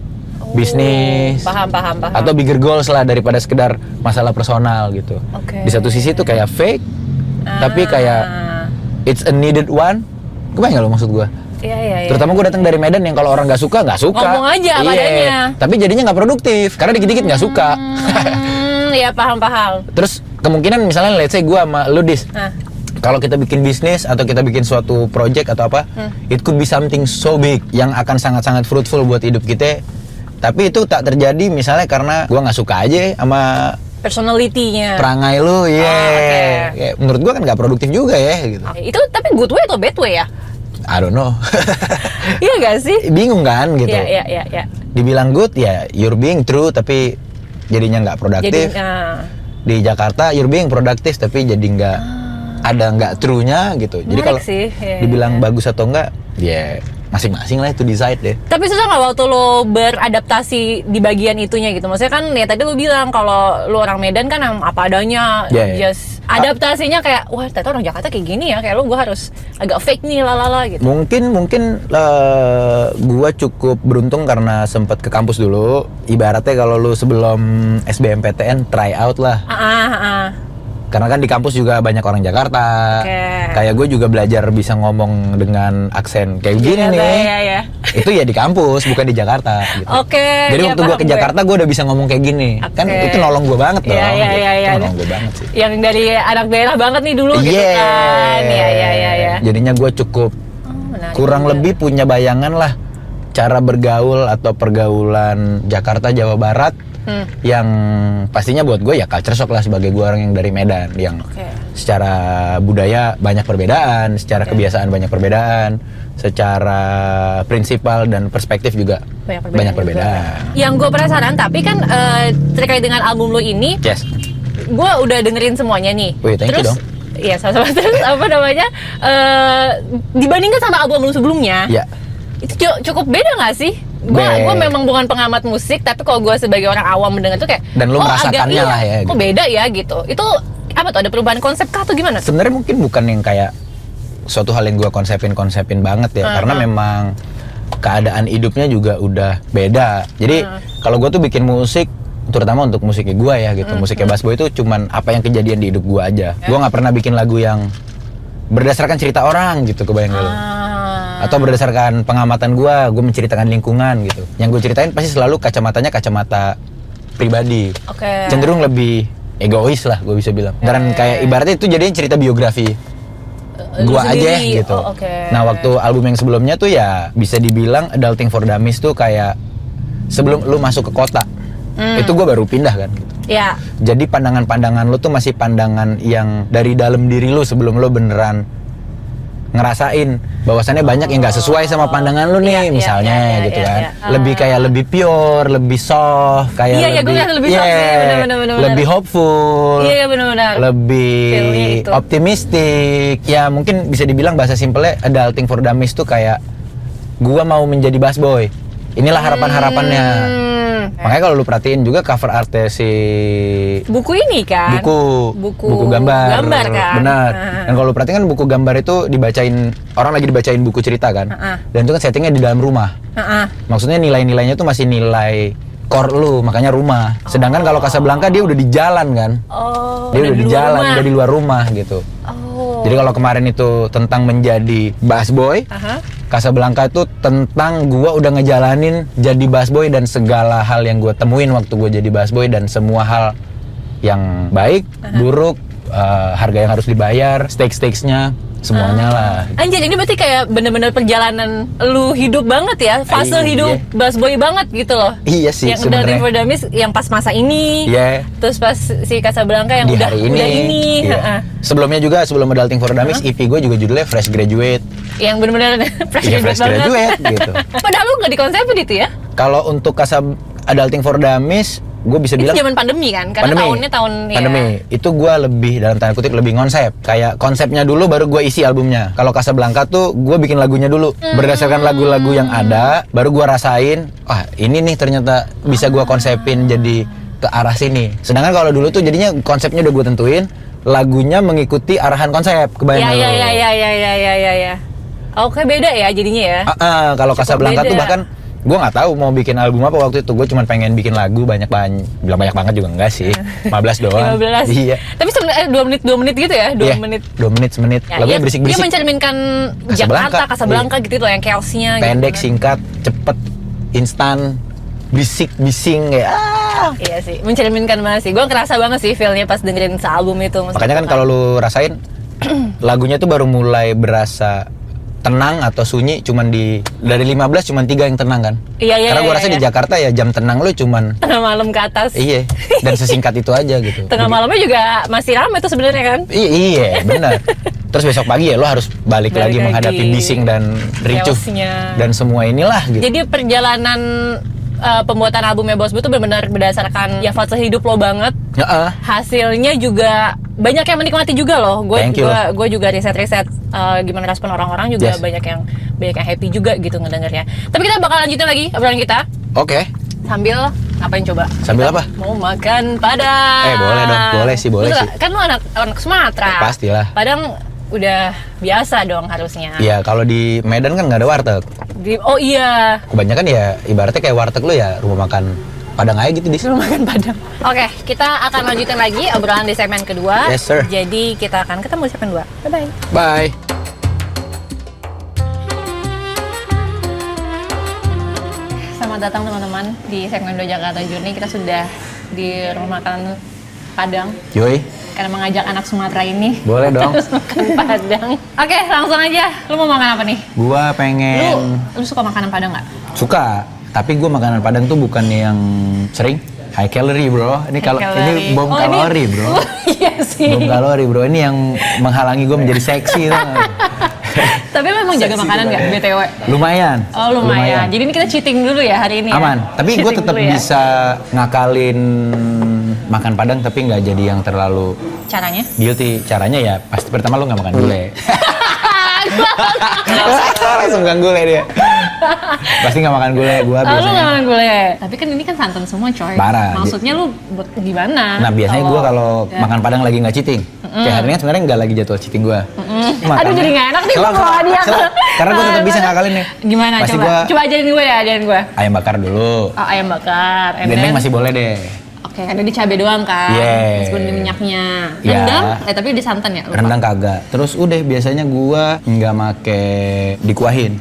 S2: bisnis.
S1: Paham.
S2: Atau bigger goals lah daripada sekedar masalah personal gitu. Di satu sisi tuh kayak fake, tapi kayak it's a needed one. Kebayang gak lo maksud gue?
S1: Iya.
S2: Terutama gue datang dari Medan yang kalau orang nggak suka.
S1: Ngomong aja padanya.
S2: Tapi jadinya nggak produktif karena dikit-dikit nggak suka.
S1: Iya paham.
S2: Terus kemungkinan misalnya let's say gue sama lu Dis, kalau kita bikin bisnis atau kita bikin suatu project atau apa, it could be something so big yang akan sangat-sangat fruitful buat hidup kita. Tapi itu tak terjadi misalnya karena gue nggak suka aja sama
S1: personality-nya,
S2: perangai lu, ya, menurut gue kan nggak produktif juga ya gitu.
S1: Itu tapi good way atau bad way ya?
S2: I don't know.
S1: Iya gak sih?
S2: Bingung kan gitu.
S1: Iya.
S2: Dibilang good ya you're being true tapi jadinya nggak produktif. Di Jakarta you're being produktif tapi jadi nggak true-nya gitu. Jadi kalau dibilang bagus atau enggak, ya masing-masing lah itu decide deh. Tapi
S1: susah nggak waktu lo beradaptasi di bagian itunya gitu? Maksudnya kan ya tadi lo bilang kalau lo orang Medan kan apa adanya, just adaptasinya kayak wah ternyata orang Jakarta kayak gini ya, kayak lo gue harus agak fake nih lalala gitu. Mungkin
S2: gue cukup beruntung karena sempat ke kampus dulu. Ibaratnya kalau lo sebelum SBMPTN try out lah. Karena kan di kampus juga banyak orang Jakarta. Kayak gue juga belajar bisa ngomong dengan aksen kayak gini nih. Itu ya di kampus, bukan di Jakarta gitu. Jadi waktu gue ke Jakarta gue udah bisa ngomong kayak gini. Kan itu nolong gue banget dong. Itu nolong gue banget sih.
S1: Yang dari anak daerah banget nih dulu gitu kan. Iya.
S2: Jadinya gue cukup kurang lebih punya bayangan lah cara bergaul atau pergaulan Jakarta Jawa Barat. Yang pastinya buat gue ya culture shock lah sebagai gue orang yang dari Medan yang secara budaya banyak perbedaan, secara kebiasaan banyak perbedaan, secara prinsipal dan perspektif juga banyak perbedaan.
S1: Yang gue penasaran, tapi kan terkait dengan album lo ini,
S2: Yes.
S1: gue udah dengerin semuanya nih.
S2: Wih, thank you dong.
S1: Iya, sama-sama. Terus apa namanya? Dibandingkan sama album lu sebelumnya,
S2: Ya.
S1: itu cukup beda nggak sih? Gue memang bukan pengamat musik, tapi kalau gue sebagai orang awam mendengar tuh kayak,
S2: Dan lu merasakannya
S1: agak,
S2: lah ya.
S1: Kok
S2: gitu.
S1: beda ya gitu? Itu apa tuh? Ada perubahan konsep kah atau gimana?
S2: Sebenarnya mungkin bukan yang kayak suatu hal yang gue konsepin banget ya, karena memang keadaan hidupnya juga udah beda. Jadi kalau gue tuh bikin musik, terutama untuk musiknya gue ya gitu, musiknya Busboy itu cuman apa yang kejadian di hidup gue aja. Gue nggak pernah bikin lagu yang berdasarkan cerita orang gitu, kebayang lu? Atau berdasarkan pengamatan gue menceritakan lingkungan gitu. Yang gue ceritain pasti selalu kacamatanya kacamata pribadi. Cenderung lebih egois lah gue bisa bilang. Dan kayak ibaratnya itu jadinya cerita biografi gue aja gitu. Nah waktu album yang sebelumnya tuh ya bisa dibilang Adulting for Dummies tuh kayak sebelum lu masuk ke kota. Itu gue baru pindah kan gitu.
S1: Ya.
S2: Jadi pandangan-pandangan lu tuh masih pandangan yang dari dalam diri lu sebelum lu beneran ngerasain bahwasannya banyak yang nggak sesuai sama pandangan lu nih, misalnya gitu kan. Lebih kayak lebih pure, lebih soft, kayak lebih hopeful, lebih optimistik. Ya mungkin bisa dibilang bahasa simpelnya Adulting for Dummies tuh kayak gua mau menjadi Busboy. Inilah harapan-harapannya. Makanya kalau lu perhatiin juga cover artnya si
S1: buku ini kan,
S2: buku gambar
S1: kan,
S2: benar. Dan kalau lu perhatiin kan buku gambar itu dibacain orang lagi dibacain buku cerita kan, dan itu kan settingnya di dalam rumah. Maksudnya nilai-nilainya tuh masih nilai core lu, makanya rumah. Sedangkan kalau Casablanca dia udah di jalan kan, dia udah di jalan, udah di luar rumah gitu. Jadi kalau kemarin itu tentang menjadi Busboy, Casablanca itu tentang gua udah ngejalanin jadi Busboy dan segala hal yang gua temuin waktu gua jadi Busboy, dan semua hal yang baik, buruk, harga yang harus dibayar, stakes-nya, semuanya lah.
S1: Anjir, ini berarti kayak bener-bener perjalanan lu hidup banget ya, fase hidup Busboy banget gitu loh.
S2: Iya sih
S1: yang Adulting for Dummies yang pas masa ini, terus pas si Casablanca yang
S2: di
S1: udah
S2: ini. Iya. Sebelumnya juga, sebelum Adulting for Dummies, EP gue juga judulnya Fresh Graduate.
S1: Yang bener-bener fresh
S2: graduate gitu.
S1: Padahal lu nggak dikonsepin itu ya?
S2: Kalau untuk Adulting for Dummies, gue bisa bilang
S1: itu zaman pandemi kan? Karena tahun
S2: pandemi. Ya. Itu gue lebih dalam tanda kutip lebih konsep. Kayak konsepnya dulu baru gue isi albumnya. Kalau Casablanca tuh gue bikin lagunya dulu. Berdasarkan lagu-lagu yang ada, baru gue rasain, ini nih ternyata bisa gue konsepin jadi ke arah sini. Sedangkan kalau dulu tuh jadinya konsepnya udah gue tentuin, lagunya mengikuti arahan konsep. Kebayang
S1: ya. Oke, beda ya jadinya ya.
S2: Kalau Casablanca tuh bahkan gue nggak tahu mau bikin album apa waktu itu. Gue cuma pengen bikin lagu banyak banget juga enggak sih. 15 doang.
S1: 15.
S2: Iya.
S1: Tapi sebenarnya 2 menit gitu ya, 2 menit. 2
S2: menit semenit.
S1: Ya,
S2: lagunya berisik-berisik.
S1: Dia mencerminkan Casablanca gitu loh, yang chaosnya.
S2: Pendek,
S1: gitu.
S2: singkat, cepet, instan, bising kayak.
S1: Iya sih, mencerminkan banget sih. Gue ngerasa banget sih feel-nya pas dengerin sealbum itu.
S2: Makanya kan kalau lu rasain lagunya tuh baru mulai berasa tenang atau sunyi cuman dari 15 cuman 3 yang tenang kan.
S1: Iya.
S2: Karena gue rasa di Jakarta ya jam tenang lu cuman
S1: tengah malam ke atas.
S2: Iya. Dan sesingkat itu aja gitu.
S1: Tengah malamnya juga masih ramai tuh sebenarnya kan.
S2: Iya, benar. Terus besok pagi ya lo harus balik lagi menghadapi bising dan ricuh dan semua inilah gitu.
S1: Jadi perjalanan pembuatan albumnya Busboy itu benar-benar berdasarkan ya fase hidup lo banget. Hasilnya juga banyak yang menikmati juga loh. Gue juga riset gimana respon orang-orang juga banyak yang happy juga gitu ngedengernya. Tapi kita bakal lanjutin lagi obrolan kita.
S2: Oke.
S1: Sambil ngapain coba?
S2: Sambil apa?
S1: Mau makan Padang.
S2: Boleh dong, boleh sih.
S1: Kan lu anak Sumatera.
S2: Pastilah.
S1: Padang udah biasa dong harusnya.
S2: Iya, kalau di Medan kan nggak ada warteg.
S1: Oh iya.
S2: Kebanyakan ya ibaratnya kayak warteg lu ya rumah makan Padang aja gitu di sini.
S1: Rumah makan Padang. Oke, kita akan lanjutin lagi obrolan di segmen kedua.
S2: Yes, sir.
S1: Jadi kita akan ketemu di segmen 2. Bye-bye.
S2: Bye.
S1: Selamat datang teman-teman di segmen 2 Jakarta Journey. Kita sudah di rumah makan Padang.
S2: Yoi.
S1: Karena mengajak anak Sumatera ini.
S2: Boleh dong.
S1: Makan Padang. Oke, langsung aja. Lu mau makan apa nih?
S2: Gua pengen.
S1: Lu suka makanan Padang nggak?
S2: Suka. Tapi gue makanan Padang tuh bukan yang sering. High calorie bro, ini kalau ini bom kalori bro.
S1: Iya sih.
S2: Bom kalori bro, ini yang menghalangi gue menjadi seksi.
S1: Tapi memang jaga makanan nggak BTW?
S2: Lumayan.
S1: Oh lumayan. Jadi ini kita cheating dulu ya hari ini.
S2: Aman.
S1: Ya?
S2: Tapi gue tetap bisa ngakalin makan Padang tapi nggak jadi yang terlalu.
S1: Caranya?
S2: Guilty. Caranya ya pasti pertama lu nggak makan gulai. Langsung makan gulai dia. Pasti nggak makan gulai gue biasanya.
S1: Lu nggak makan gulai. Tapi kan ini kan santan semua coy.
S2: Parah.
S1: Maksudnya lu buat gimana?
S2: Nah biasanya gue kalau makan Padang lagi nggak cheating. Kayak hari ini sebenarnya nggak lagi jadwal cheating gue.
S1: Aduh jadi nggak enak nih kalau dia.
S2: Karena gue tetap bisa ngakalin nih.
S1: Gimana
S2: pasti
S1: coba? Coba ajarin gue ya, ajarin gue.
S2: Ayam bakar dulu.
S1: Oh ayam bakar.
S2: Dendeng masih boleh deh.
S1: Oke, ada di cabai doang kan? Meskipun di minyaknya. Rendang? Tapi di santan ya? Lupa.
S2: Rendang kagak. Terus udah biasanya gue nggak make dikuahin.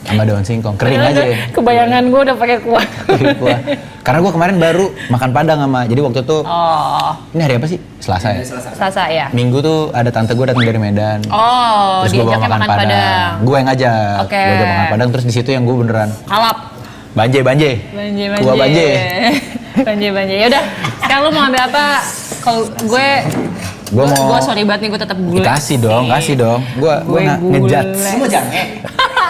S2: Sama daun singkong, kering aja ya.
S1: Kebayangan gue udah pakai kuah.
S2: Karena gue kemarin baru makan Padang sama, jadi waktu itu ini hari apa sih? Selasa ya?
S1: Selasa ya.
S2: Minggu tuh ada tante gue datang dari Medan.
S1: Oh,
S2: terus gue bawa makan Padang. Gue yang ngajak.
S1: Oke.
S2: Gue makan Padang, terus di situ yang gue beneran
S1: kalap.
S2: Banje. Kuah banje.
S1: Banje. Ya udah, sekarang lu mau ambil apa? Kalau gue sorry banget nih, gue tetap gulai.
S2: Kasih dong. Gue ngejat.
S3: Semua jangan.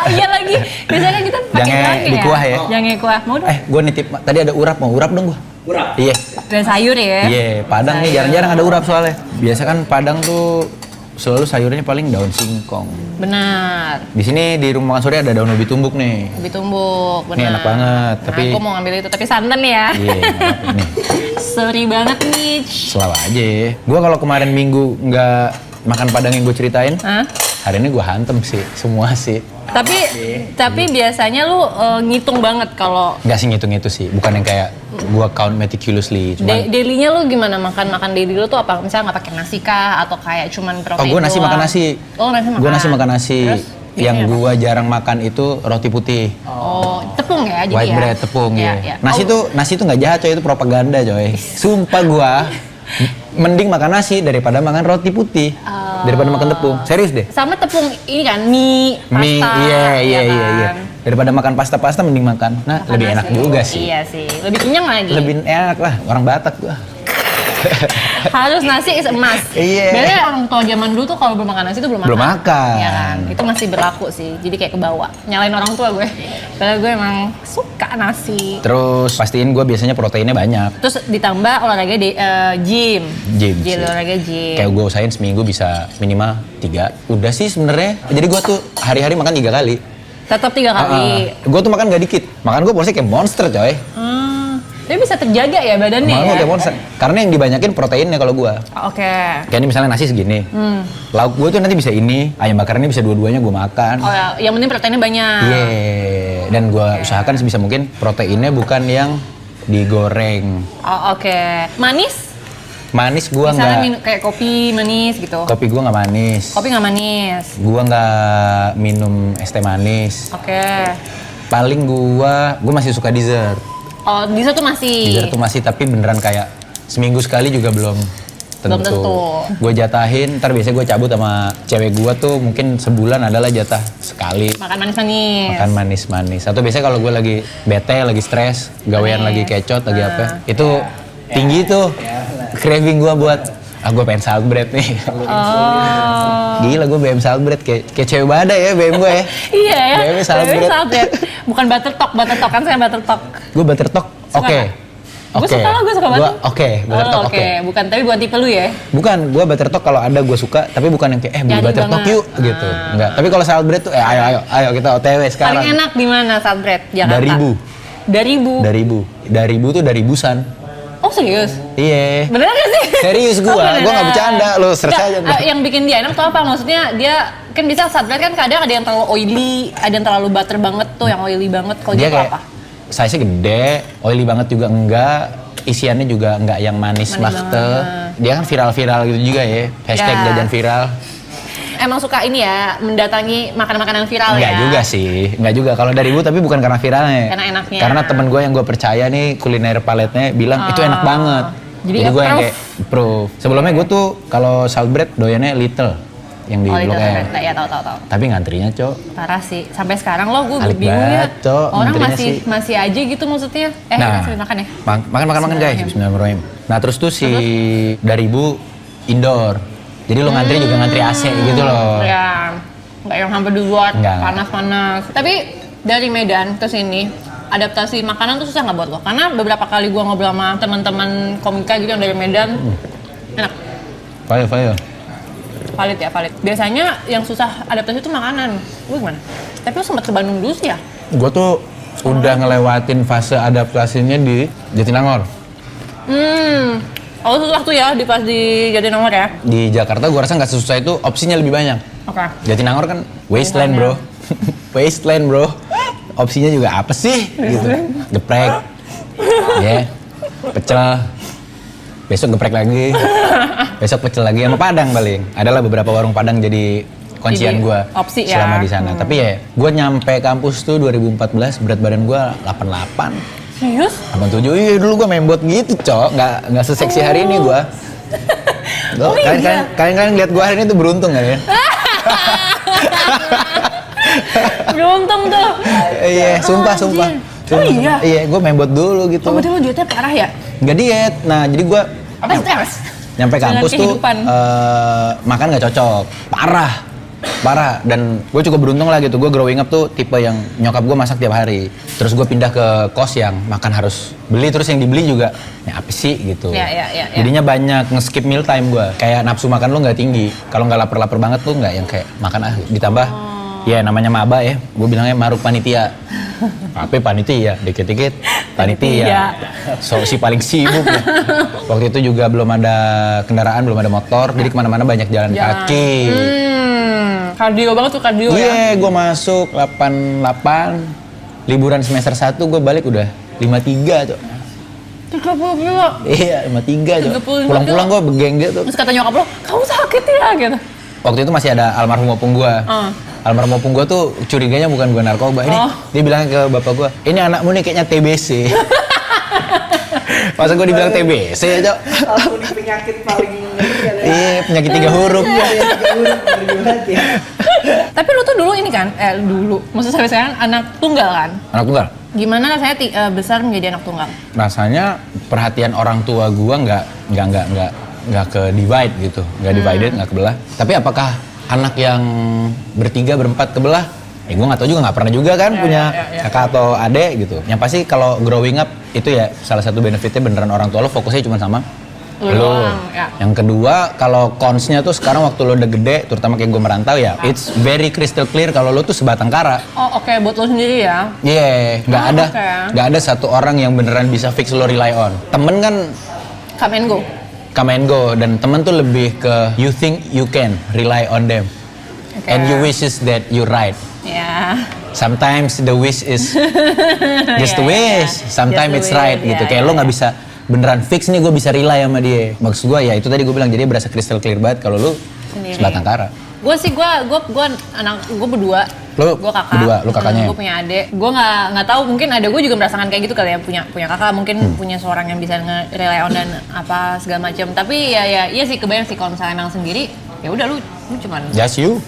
S1: Iya lagi. Biasanya kita pakai
S2: jange di kuah ya.
S1: Jange kuah. Mau dong?
S2: Gue nitip tadi ada urap, mau urap dong gue.
S3: Urap?
S2: Iya.
S1: Dan sayur ya?
S2: Iya, Padang nih jarang-jarang ada urap soalnya. Biasa kan Padang tuh selalu sayurnya paling daun singkong.
S1: Benar.
S2: Di sini di rumah makan sore ada daun ubi tumbuk nih.
S1: Ubi tumbuk, benar.
S2: Ini enak banget, tapi
S1: aku mau ngambil itu, tapi santan ya.
S2: Iya, nih.
S1: Sorry banget nih.
S2: Selalu aja. Gue kalau kemarin Minggu nggak makan Padang yang gue ceritain, hari ini gue hantem sih, semua sih.
S1: Tapi biasanya lu ngitung banget kalau
S2: nggak sih ngitung itu sih, bukan yang kayak gue count meticulously.
S1: Daily-nya lu gimana makan daily lu tuh apa? Misalnya nggak pakai nasi kah atau kayak cuman protein?
S2: Oh gue nasi makan nasi.
S1: Oh nasi makan.
S2: Gue nasi makan nasi.
S1: Terus,
S2: yang gue jarang makan itu roti putih.
S1: Oh tepung ya jadi
S2: white
S1: ya?
S2: bread tepung ya. Nasi tuh nggak jahat coy, itu propaganda coy. Sumpah gue mending makan nasi daripada makan roti putih. Daripada makan tepung, serius deh.
S1: Sama tepung ini kan, mie, pasta.
S2: Iya. Daripada makan pasta mending makan. Nah, lebih enak juga sih.
S1: Iya sih, lebih kenyang lagi.
S2: Lebih enak lah, orang Batak gua.
S1: Harus nasi is emas.
S2: Iya.
S1: Biasanya orang tua zaman dulu tuh kalau belum makan nasi tuh belum makan. Iya kan, itu masih berlaku sih. Jadi kayak kebawa. Nyalain orang tua gue. Padahal gue emang suka nasi.
S2: Terus pastiin gue biasanya proteinnya banyak.
S1: Terus ditambah olahraga di gym. Olahraga gym.
S2: Kayak gue usahain seminggu bisa minimal 3. Udah sih sebenarnya. Jadi gue tuh hari-hari makan 3 kali.
S1: Tetap 3 kali.
S2: Gue tuh makan gak dikit. Makan gue porsinya kayak monster coy.
S1: Tapi bisa terjaga ya badannya ya?
S2: Kayak monster. Karena yang dibanyakin proteinnya kalau gue.
S1: Oke.
S2: Kayak ini misalnya nasi segini. Lauk gue tuh nanti bisa ini. Ayam bakar ini bisa dua-duanya gue makan.
S1: Oh ya, yang penting proteinnya banyak.
S2: Iya. Dan gue usahakan sebisa mungkin proteinnya bukan yang digoreng.
S1: Oh oke. Manis?
S2: Manis gue nggak.
S1: Misalnya kayak kopi manis gitu.
S2: Kopi gue nggak manis.
S1: Kopi nggak manis.
S2: Gue nggak minum es teh manis.
S1: Oke.
S2: Paling gue masih suka dessert.
S1: Oh, dessert tuh masih?
S2: Dessert tuh masih, tapi beneran kayak seminggu sekali juga belum tentu. Gue jatahin, ntar biasanya gue cabut sama cewek gue tuh mungkin sebulan adalah jatah sekali.
S1: Makan manis-manis? Makan
S2: manis-manis. Atau biasanya kalau gue lagi bete, lagi stres, gawean lagi kecot, lagi apa. Itu tinggi tuh craving gue buat, gue pengen salt bread nih. Gila gue BM salt bread, kayak cewek badai ya BM gue ya.
S1: Iya ya,
S2: BM salt bread.
S1: Bukan buttertalk kan saya buttertalk.
S2: Gue buttertalk, oke.
S1: Gue suka buttertalk.
S2: Oke, buttertalk oke.
S1: Bukan tipe lu ya?
S2: Bukan, gue buttertalk kalau ada gue suka, tapi bukan yang kayak beli buttertalk yuk gitu. Enggak, tapi kalau salt bread tuh ayo kita OTW sekarang.
S1: Paling enak di mana salt bread Jakarta?
S2: Daribu tuh dari Busan.
S1: Oh serius?
S2: Iya.
S1: Beneran gak sih?
S2: Serius gue gak bercanda, lo search aja.
S1: Yang bikin dia enak tuh apa? Maksudnya dia kan bisa salt bread kan kadang ada yang terlalu oily, ada yang terlalu butter banget tuh, yang oily banget. Kalau dia apa? Size-nya
S2: gede, oily banget juga enggak, isiannya juga enggak yang manis makte. Dia kan viral-viral gitu juga ya, hashtag jajan viral.
S1: Emang suka ini ya, mendatangi makanan-makanan viral
S2: enggak juga sih, enggak juga. Kalau dari Ibu tapi bukan karena viralnya.
S1: Karena enaknya.
S2: Karena temen gue yang gue percaya nih kuliner paletnya bilang itu enak banget. Jadi gue yang kayak proof. Sebelumnya gue tuh kalau salt bread doyannya little. yang di Blok M.
S1: Ya tahu.
S2: Tapi ngantrinya, Cok.
S1: Parah sih. Sampai sekarang lo gue
S2: Alik
S1: bingung ya.
S2: banget, Cok,
S1: Orang
S2: ngantrinya
S1: masih aja gitu maksudnya.
S2: Nah,
S1: sambil makan ya.
S2: Makan guys. Bismillahirrahmanirrahim. Nah, terus tuh si dari Ibu indoor. Jadi lo ngantri juga ngantri AC gitu loh.
S1: Ya. Enggak yang sampai di luar panas-panas. Tapi dari Medan ke sini adaptasi makanan tuh susah nggak buat lo? Karena beberapa kali gue ngobrol sama teman-teman komika gitu yang dari Medan, enak. Valid. Biasanya yang susah adaptasi itu makanan. Lu gimana? Tapi lu sempat ke Bandung dulu sih ya?
S2: Gue tuh udah ngelewatin fase adaptasinya di Jatinangor.
S1: Oh susah tuh ya pas di Jatinangor ya?
S2: Di Jakarta gue rasa nggak sesusah itu, opsinya lebih banyak.
S1: Oke.
S2: Jatinangor kan wasteland bro. Wasteland bro. Opsinya juga apa sih? Gitu. Geprek, pecel, besok geprek lagi, besok pecel lagi sama Padang paling. Adalah beberapa warung Padang jadi kuncian gue selama di sana. Tapi ya, gue nyampe kampus tuh 2014, berat badan gue 88.
S1: Serius?
S2: 87, iya dulu gue membot gitu Cok, nggak seseksi hari ini gue. Kalian lihat gue hari ini tuh beruntung kan ya?
S1: Beruntung tuh.
S2: Iya, sumpah.
S1: Oh iya?
S2: Iya, gue membot dulu gitu.
S1: Oh berarti lo dietnya parah ya?
S2: Nggak diet, nah jadi gue nyampe kampus tuh makan nggak cocok, parah. Dan gue cukup beruntung lah gitu, gue growing up tuh tipe yang nyokap gue masak tiap hari. Terus gue pindah ke kos yang makan harus beli, terus yang dibeli juga ya apa sih gitu.
S1: Ya.
S2: Jadinya banyak nge-skip meal time gue, kayak nafsu makan lo nggak tinggi. Kalau nggak lapar banget tuh nggak yang kayak makan ditambah. Ya namanya maba ya, gue bilangnya maruk panitia. Apa panitia? Dikit-dikit panitia. Si paling sibuk ya. Waktu itu juga belum ada kendaraan, belum ada motor, jadi kemana-mana banyak jalan kaki.
S1: Kardio banget tuh ya?
S2: Iya, gue masuk 88, liburan semester 1 gue balik udah 53 Cok.
S1: 30 kilo?
S2: Iya, 53 Cok. Pulang-pulang gue begeng gitu.
S1: Terus kata nyokap lo, kamu sakit ya gitu?
S2: Waktu itu masih ada almarhum opung gue. Almarhum opung gue tuh curiganya bukan gue narkoba. Ini dia bilang ke bapak gue, ini anakmu nih kayaknya TBC. Masa gue dibilang TBC ya Cok?
S3: Walaupun penyakit paling
S2: iya, penyakit 3 huruf.
S1: Tapi lu tuh dulu ini kan, maksud sampai sekarang anak tunggal kan?
S2: Anak tunggal?
S1: Gimana rasanya besar menjadi anak tunggal?
S2: Rasanya perhatian orang tua gue nggak ke divide gitu, nggak divided, nggak kebelah. Tapi apakah anak yang bertiga berempat kebelah? Gue nggak tahu juga, nggak pernah juga kan punya kakak atau adek gitu. Yang pasti kalau growing up itu ya salah satu benefitnya beneran orang tua lo fokusnya cuma sama lo. Yang kedua kalau cons-nya tuh sekarang waktu lo udah gede, terutama kayak gue merantau ya, it's very crystal clear kalau lo tuh sebatang kara.
S1: Oh oke, buat lo sendiri ya?
S2: Iya, nggak ada satu orang yang beneran bisa fix lo rely on. Temen kan come and go, dan temen tuh lebih ke you think you can rely on them, and you wishes that you right. Sometimes the wish is just the wish, sometimes it's right gitu. Kayak lo nggak bisa beneran fix nih gue bisa rely sama dia. Maksud gue ya itu tadi gue bilang, jadi berasa crystal clear banget kalau lo sebatang kara.
S1: Gue berdua. Gue kakak.
S2: Berdua, lu kakaknya.
S1: Gue punya adik. Gue nggak tahu, mungkin ada gue juga merasakan kayak gitu kali ya, punya kakak mungkin punya seorang yang bisa nge-rely on dan apa segala macam. Tapi iya sih kebayang sih kalau misalnya emang sendiri, ya udah lu cuman
S2: just you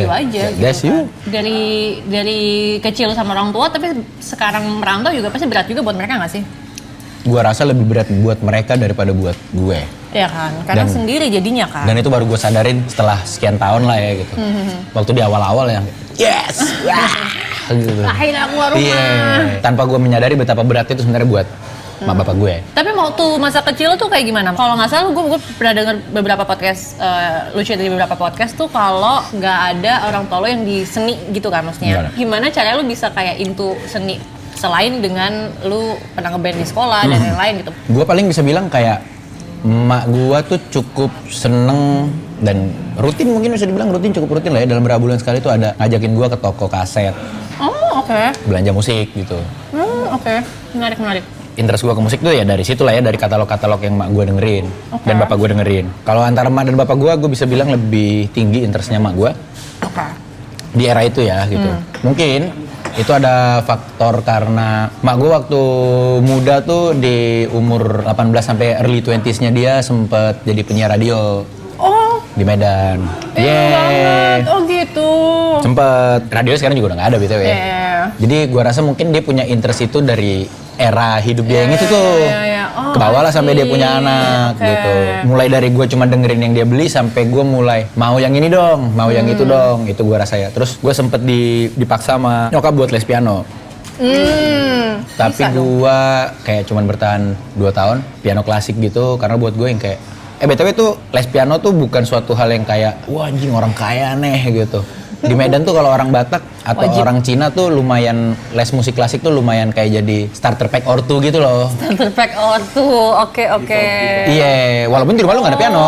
S1: aja
S2: just
S1: gitu
S2: you.
S1: Kan. Dari kecil sama orang tua, tapi sekarang merantau juga pasti berat juga buat mereka nggak sih?
S2: Gue rasa lebih berat buat mereka daripada buat gue.
S1: Ya kan, karena sendiri jadinya kan.
S2: Dan itu baru gue sadarin setelah sekian tahun lah ya gitu. Waktu di awal-awal yang yes, gitu.
S1: Akhirnya keluar rumah.
S2: Iya, tanpa gue menyadari betapa berat itu sebenarnya buat sama bapak gue.
S1: Tapi waktu masa kecil tuh kayak gimana? Kalau nggak salah gue pernah dengar beberapa podcast, lucu dari beberapa podcast tuh kalau nggak ada orang tua lo yang di seni gitu kan maksudnya. Gimana caranya lo bisa kayak into seni? Selain dengan lu pernah ngeband di sekolah dan lain-lain gitu.
S2: Gue paling bisa bilang kayak emak gue tuh cukup seneng dan rutin, mungkin bisa dibilang cukup rutin lah ya, dalam berapa bulan sekali tuh ada ngajakin gue ke toko kaset.
S1: Oh oke.
S2: Belanja musik gitu.
S1: Oke. Menarik.
S2: Interest gue ke musik tuh ya dari situ lah ya, dari katalog-katalog yang emak gue dengerin dan bapak gue dengerin. Kalau antara emak dan bapak gue bisa bilang lebih tinggi interestnya emak gue. Di era itu ya gitu. Mungkin itu ada faktor karena mak gue waktu muda tuh di umur 18 sampai early 20s-nya dia sempet jadi penyiar radio.
S1: Oh,
S2: di Medan.
S1: Banget. Oh gitu.
S2: Sempet. Radio sekarang juga udah nggak ada BTW. Jadi gua rasa mungkin dia punya interest itu dari era hidup dia yang itu tuh.
S1: Oh,
S2: kebawa lah sampai dia punya anak gitu. Mulai dari gue cuma dengerin yang dia beli sampai gue mulai mau yang ini dong, mau yang itu dong. Itu gue rasa ya. Terus gue sempet dipaksa sama nyokap buat les piano. Tapi gue kayak cuman bertahan 2 tahun piano klasik gitu karena buat gue yang kayak BTW tuh les piano tuh bukan suatu hal yang kayak wah anjing orang kaya nih gitu. Di Medan tuh kalau orang Batak atau orang Cina tuh lumayan les musik klasik tuh lumayan kayak jadi starter pack or two gitu loh.
S1: Starter pack or two, oke.
S2: Iya, walaupun di rumah lu nggak ada piano.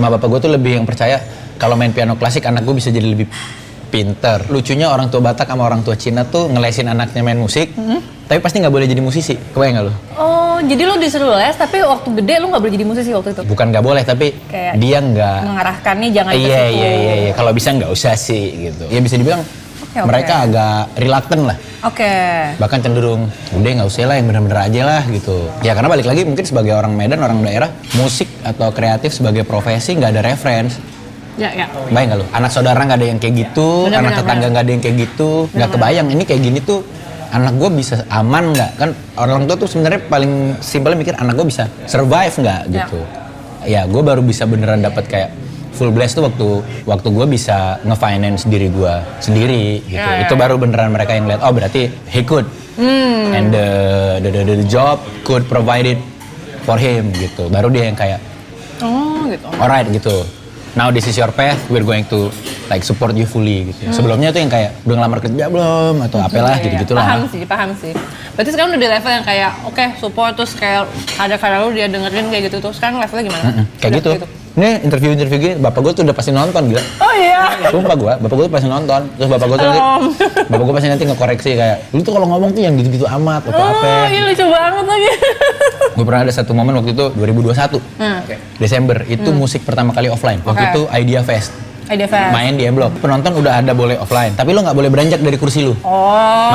S2: Ma bapak gue tuh lebih yang percaya kalau main piano klasik anak gue bisa jadi lebih pinter. Lucunya orang tua Batak sama orang tua Cina tuh ngelesin anaknya main musik, tapi pasti nggak boleh jadi musisi. Kebayang nggak lu?
S1: Oh, jadi lu disuruh les, tapi waktu gede lu nggak boleh jadi musisi waktu itu?
S2: Bukan nggak boleh, tapi
S1: kayak
S2: dia nggak
S1: mengarahkannya jangan ke situ.
S2: Iya. Kalau bisa nggak usah sih gitu. Ya bisa dibilang mereka agak reluctant lah. Bahkan cenderung udah nggak usah lah yang bener-bener aja lah gitu. Ya karena balik lagi mungkin sebagai orang Medan, orang daerah, musik atau kreatif sebagai profesi nggak ada reference.
S1: Ya.
S2: Bayang nggak lu? Anak saudara nggak ada yang kayak gitu, anak tetangga nggak ada yang kayak gitu. Nggak kebayang ini kayak gini tuh anak gue bisa aman nggak? Kan orang tua tuh sebenarnya paling simpelnya mikir anak gue bisa survive nggak gitu. Ya gue baru bisa beneran dapat kayak full blast tuh waktu gue bisa nge-finance diri gue sendiri gitu. Itu baru beneran mereka yang lihat oh berarti he could and the job could provide it for him gitu. Baru dia yang kayak
S1: gitu.
S2: Alright gitu. Now this is your path, we're going to like support you fully gitu. Sebelumnya tuh yang kayak udah ngelamar kerja belum atau apalah gitu-gitu lah.
S1: Paham sih. Berarti sekarang udah di level yang kayak support terus kayak ada karya lu dia dengerin kayak gitu tuh. Sekarang levelnya gimana?
S2: Kayak gitu. Ini interview gini, bapak gue tuh udah pasti nonton gila.
S1: Oh iya.
S2: Sumpah bapak gue tuh pasti nonton. Terus bapak gue pasti nanti ngekoreksi kayak, lu tuh kalau ngomong tuh yang gitu-gitu amat atau apa.
S1: Oh iya lucu banget lagi.
S2: Gue pernah ada satu momen waktu itu 2021 Desember itu musik pertama kali offline. Waktu itu Idea Fest. Main di M-Block. Penonton udah ada boleh offline, tapi lo nggak boleh beranjak dari kursi lu.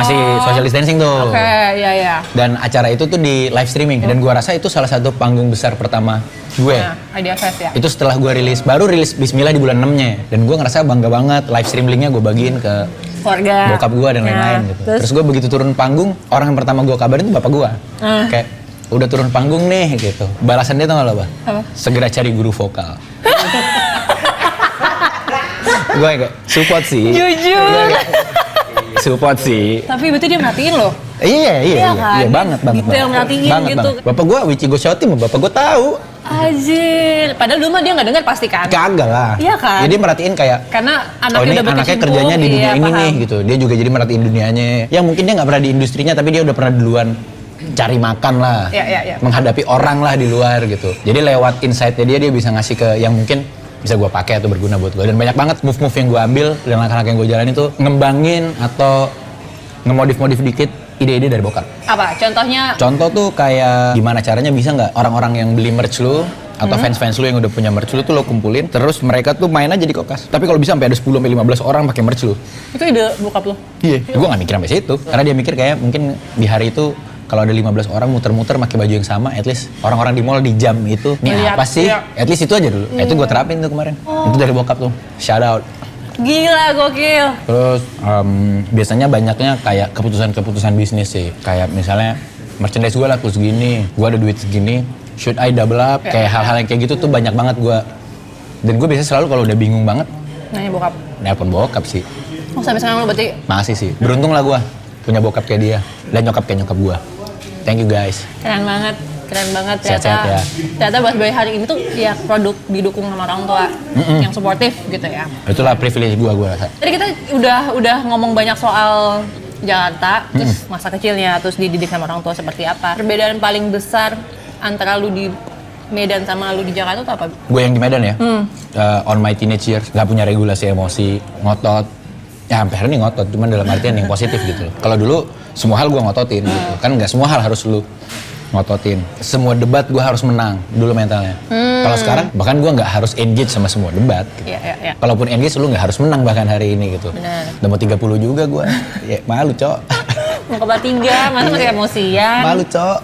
S2: Masih social distancing tuh.
S1: Iya.
S2: Dan acara itu tuh di live streaming. Dan gua rasa itu salah satu panggung besar pertama gue.
S1: Idea Fest ya.
S2: Itu setelah gue baru rilis Bismillah di bulan 6-nya. Dan gue ngerasa bangga banget live stream linknya gue bagiin ke
S1: keluarga,
S2: bokap gue dan lain-lain gitu. Terus gue begitu turun panggung, orang yang pertama gue kabarin itu bapak gue. Kayak udah turun panggung nih gitu. Balasan dia tau gak lo apa? Segera cari guru vokal. Gue kayak support sih.
S1: Jujur.
S2: Support sih.
S1: Tapi berarti dia matiin loh.
S2: Iya banget.
S1: Detail merhatiin gitu.
S2: Bapak gue Wici Gosyoti, bapak gue tahu.
S1: Anjir, padahal dulu mah dia nggak dengar pasti kan?
S2: Kagak lah.
S1: Iya kan?
S2: Jadi merhatiin kayak
S1: karena anaknya udah
S2: anaknya kerjanya di dunia ini nih gitu. Dia juga jadi merhatiin dunianya. Yang mungkin dia nggak pernah di industrinya, tapi dia udah pernah duluan cari makan lah.
S1: Iya.
S2: Menghadapi orang lah di luar gitu. Jadi lewat insight-nya dia bisa ngasih ke yang mungkin bisa gue pakai atau berguna buat gue. Dan banyak banget move-move yang gue ambil dan langkah-langkah yang gue jalanin tuh ngembangin atau ngemodif-modif dikit ide-ide dari bokap.
S1: Apa? Contohnya?
S2: Contoh tuh kayak gimana caranya bisa nggak orang-orang yang beli merch lu atau fans-fans lu yang udah punya merch lu tuh lo kumpulin terus mereka tuh main aja di Kokas. Tapi kalau bisa sampai ada 10-15 orang pakai merch lu.
S1: Itu ide bokap lu?
S2: Iya. Gue nggak mikir sampai situ. Karena dia mikir kayak mungkin di hari itu kalau ada 15 orang muter-muter pakai baju yang sama, at least orang-orang di mall di jam itu, nih apa sih? At least itu aja dulu. Itu gue terapin tuh kemarin. Itu dari bokap tuh. Shout out.
S1: Gila, gokil.
S2: Terus biasanya banyaknya kayak keputusan bisnis sih. Kayak misalnya merchandise gue laku segini, gue ada duit segini, should I double up? Kayak hal-hal yang kayak gitu tuh banyak banget gue. Dan gue biasanya selalu kalau udah bingung banget,
S1: nanya bokap.
S2: Nelpon bokap sih.
S1: Oh sampai sekarang lo berarti?
S2: Makasih sih, beruntung lah gue punya bokap kayak dia dan nyokap kayak nyokap gue. Thank you guys.
S1: Keren banget ternyata.
S2: Sehat-sehat ya.
S1: Ternyata Bas Boy hari ini tuh ya produk didukung sama orang tua yang suportif gitu ya.
S2: Itulah privilege gue rasa.
S1: Tadi kita udah ngomong banyak soal Jakarta, terus masa kecilnya, terus dididik sama orang tua seperti apa. Perbedaan paling besar antara lu di Medan sama lu di Jakarta tuh apa?
S2: Gue yang di Medan ya, on my teenage years, gak punya regulasi emosi, ngotot. Ya hampir ini ngotot, cuman dalam artian yang positif gitu loh. Kalau dulu semua hal gue ngototin gitu. Kan gak semua hal harus lu ngototin. Semua debat gue harus menang dulu mentalnya. Kalau sekarang bahkan gue nggak harus engage sama semua debat. Gitu.
S1: Iya.
S2: Kalaupun engage lu nggak harus menang bahkan hari ini gitu.
S1: Benar.
S2: Udah mau 30 juga gue. Ya malu cok.
S1: Mau kepala 3, masa masih emosian.
S2: Malu, Cok.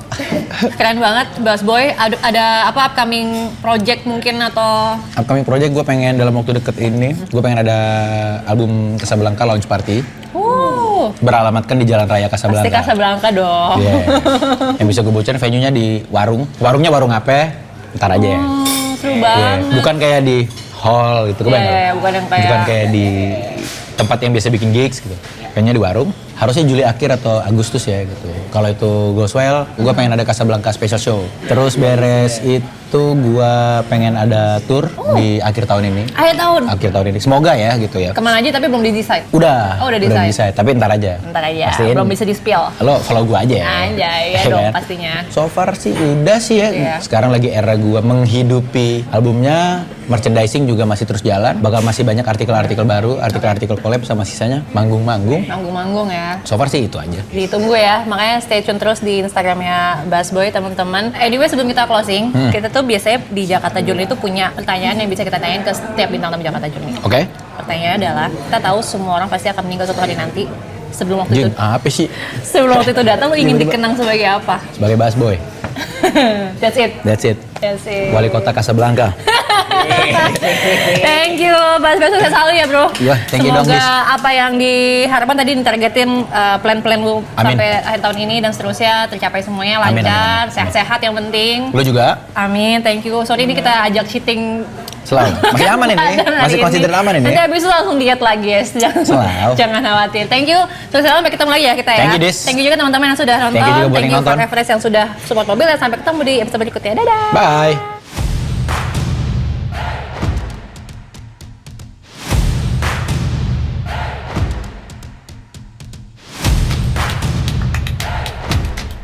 S1: Keren banget, Busboy. Ada apa upcoming project mungkin atau?
S2: Upcoming project gue pengen dalam waktu deket ini, gue pengen ada album Casablanca launch party. Beralamatkan di Jalan Raya Casablanca.
S1: Pasti Casablanca dong.
S2: Yeah. Yang bisa gue bocorin venue-nya di warung. Warungnya warung apa? Ntar aja ya.
S1: Seru banget.
S2: Bukan kayak di hall gitu,
S1: bukan
S2: kayak di tempat yang biasa bikin gigs gitu. Kayaknya di warung. Harusnya Juli akhir atau Agustus ya gitu. Kalau itu goes well, gue pengen ada Casablanca special show. Terus beres itu gue pengen ada tour di akhir tahun ini. Akhir tahun ini. Semoga ya gitu ya.
S1: Kemana aja tapi belum di-decide?
S2: Udah.
S1: Oh, udah decide.
S2: Tapi ntar aja.
S1: Pastiin. Belum bisa di-spill.
S2: Lo follow gue aja ya.
S1: Anjay, ya dong pastinya.
S2: So far sih udah sih ya.
S1: Yeah.
S2: Sekarang lagi era gue menghidupi albumnya. Merchandising juga masih terus jalan. Bakal masih banyak artikel-artikel baru, artikel-artikel collab sama sisanya manggung-manggung.
S1: Manggung-manggung ya.
S2: So far sih itu aja.
S1: Ditunggu ya, makanya stay tune terus di Instagramnya Busboy teman-teman. Anyway, sebelum kita closing, kita tuh biasanya di Jakarta Journey itu punya pertanyaan yang bisa kita tanyain ke setiap bintang tamu Jakarta Journey.
S2: Oke.
S1: Pertanyaannya adalah, kita tahu semua orang pasti akan meninggal suatu hari nanti. Sebelum waktu itu,
S2: Apa sih?
S1: sebelum waktu itu datang, lu ingin dikenang sebagai apa?
S2: Sebagai Busboy.
S1: That's it.
S2: That's it. Wali kota Casablanca.
S1: Thank you, Busboy, sukses selalu ya bro.
S2: Iya, thank you dong,
S1: Semoga
S2: Dis.
S1: apa yang diharapkan tadi ditargetin plan-plan lu
S2: Amin.
S1: sampai akhir tahun ini dan seterusnya tercapai semuanya
S2: Amin,
S1: lancar,
S2: amin.
S1: sehat-sehat yang penting.
S2: Lo juga?
S1: Amin, thank you. Sorry ini kita ajak cheating.
S2: Selalu. Masih aman ini? Masih consider aman ini?
S1: Nanti habis itu langsung diet lagi ya.
S2: Selalu.
S1: Jangan khawatir. Thank you. Sukses selalu, sampai ketemu lagi ya kita ya.
S2: Thank you, Dis.
S1: Thank you juga teman-teman yang sudah nonton.
S2: Thank you juga buat yang
S1: for
S2: nonton.
S1: Everest yang sudah support mobil. Dan sampai ketemu di episode berikutnya. Dadah.
S2: Bye.